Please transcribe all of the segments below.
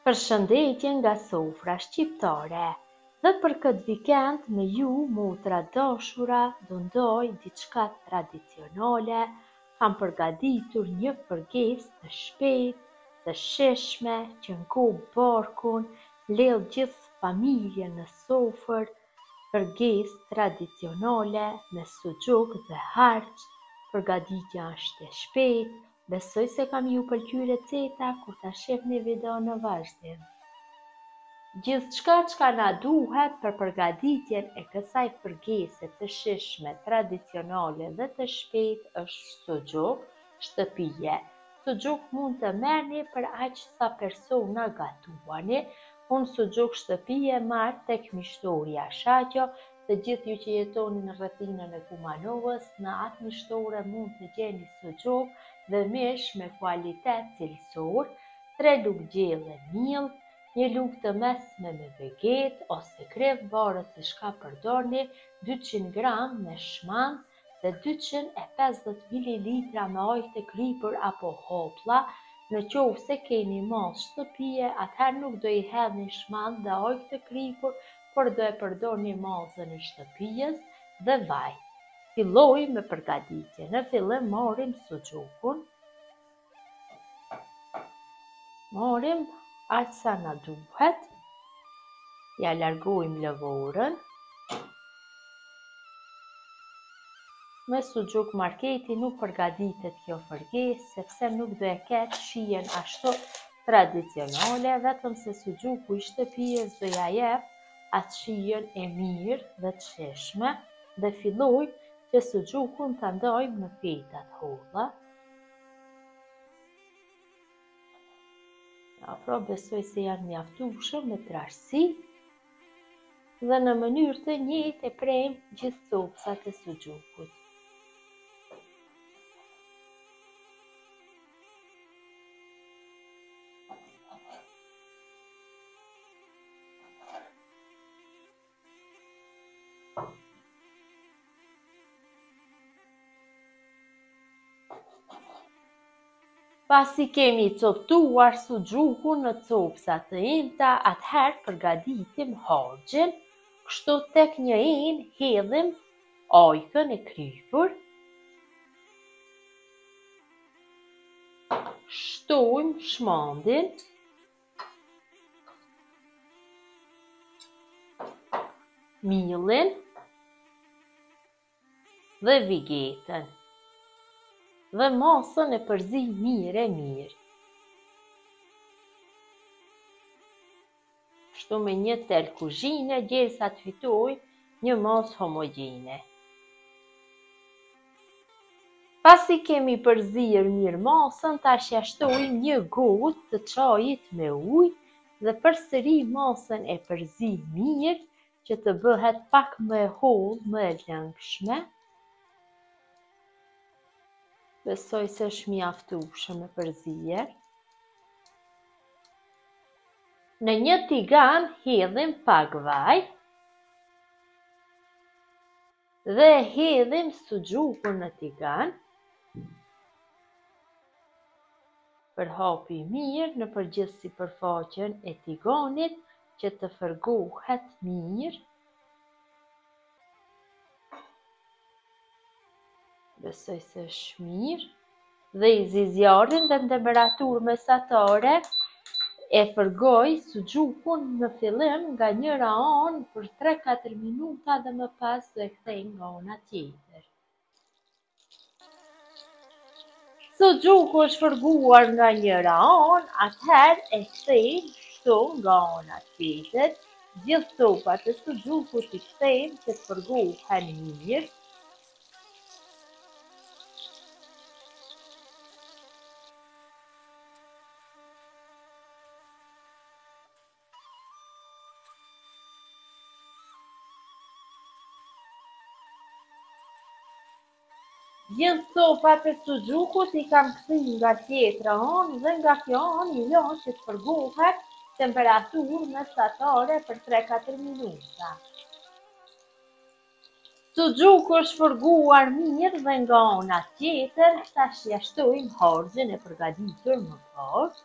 Përshëndetje nga sofra shqiptare. Dhe për këtë vikend me ju, motra dashura, do ndoj diçka tradicionale. Kam përgatitur një përgesë të shpejtë, të shishme, që ngon barkun, lidh gjithë familjen në sofër, përgesë tradicionale me suxhuk dhe harç. Përgatitja është e shpejtë. Besoj se kam ju pëlqyer receta kur ta shihni video në vazhdim. Gjithçka çka na duhet për përgatitjen e kësaj përgese të shishme, tradicionale dhe të shpejtë është suxhuk shtëpie. Suxhuk mund të merrni për aq sa persona gatuani. Unë suxhuk shtëpie marr tek mishtoria Shaqo. Të gjithë ju që jetoni në rrethinën e Kumanovës, në atë mishtore mund të gjeni suxhuk dhe mish me kualitet cilësor, 3 lugë gjelle miell, 1 lugë të mesme me vegetë ose krem, varet se çka përdorni, 200 gram me shmang dhe 250 ml me ujë të kripur apo hoplla. Në qovë se keni mall shtëpie, atëherë nuk do i hedhni shmang dhe ujë të kripur, por do e përdorni mallzën e shtëpijës dhe vaj. Filloj me përgatitje. Në fillim marrim suxhukun. Marrim aq sa na duhet. Ja largojmë lëvorën. Me suxhuk marketi nuk përgatitet kjo përgesë, sepse nuk do e ketë shijen ashtu tradicionale, vetëm se suxhuku i shtëpijës do ja jep atë shijen e mirë dhe të shishme, dhe filloj që suxhukun ta ndajmë në feta të holla. Pra besoj se janë mjaftueshëm me trashësi dhe në mënyrë të njëjtë e prejmë gjithë copsat e suxhukut. Pasi kemi coptuar suxhukun në copsa të imta, atëherë përgatitim harxhin. Kështu tek një enë hedhim ajkën e kripur. Shtojmë shmandin. Miellin dhe vegetën. Dhe masën e përzi mirë. Kështu me një tel kuzhine, derisa të fitoj një masë homogjene. Pasi kemi përzirë mirë masën, tash ja shtojmë një gotë të çajit me ujë dhe përsëri masën e përzi mirë që të bëhet pak më e hollë, më e lëngshme. Besoj se është mjaftueshëm me përzierë. Në një tigan hedhim pak vaj dhe hedhim suxhukun në tigan. Përhapi mirë në përgjithë sipërfaqen e tiganit që të fërgohet mirë. Besoj se është mirë. Dhe i zi zjarrin dhe në temperaturë mesatare e fërgoj suxhukun në fillim nga njëra anë për 3-4 minuta dhe më pas do e kthej nga ana tjetër. Suxhuku është fërguar nga njëra anë, atëherë e kthejmë kështu nga ana tjetër. Gjithë copat e suxhukut i kthejmë që të fërgohen mirë. Gjithë copat e suxhukut i kam kthyer nga tjetra anë dhe nga kjo anë i lëm që të fërgohet temperaturë mesatare për 3-4 minuta. Suxhuku është fërguar mirë dhe nga ana tjetër, tash ja shtojmë harxhin e përgatitur më parë.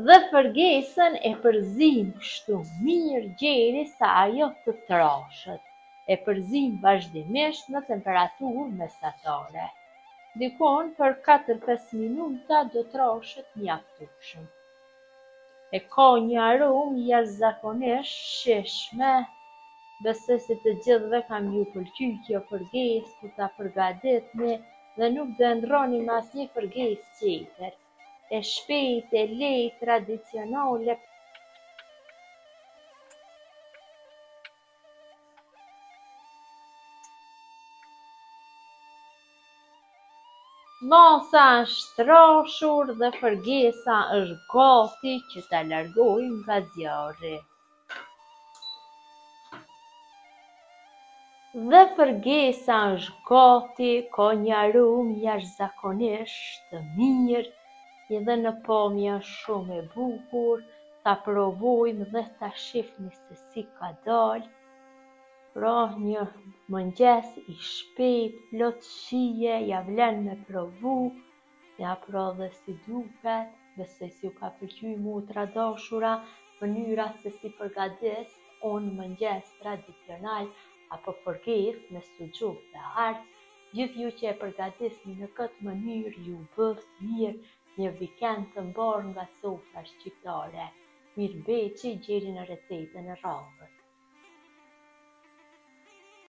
Dhe fërgesën e përzim kështu mirë gjeri sa ajo të troshet. E përzim vazhdimisht në temperaturë mesatare. Dikon për 4-5 minuta do troshet mjaftueshëm. E ka një aromë jashtëzakonisht shishme. Besoj se të gjithëve kam ju pëlqyer kjo fërgesë kur ta përgatitni dhe nuk do e ndrroni me asnjë fërgesë tjetër. E shpejtë, e lehtë, tradicionale. Masa është troshur dhe fërgesa është gati që ta largojmë nga zjarri. Dhe fërgesa është gati, ka një aromë jashtëzakonisht të mirë, edhe në pamje është shumë e bukur, ta provojmë dhe ta shihni se si ka dalë. Pra një mëngjes i shpejtë, plot shije, ja vlen me provu, ja pra dhe si duket, besoj se ju ka pëlqyer motra dashura mënyra se si përgatis unë mëngjes tradicional apo fërgesë me suxhuk dhe harç. Gjithë ju që e përgatisni në këtë mënyrë ju bëft mirë një vikend të mbarë nga sofra shqiptare. Mirëmbëjtje, gjeni në recetën e radhës.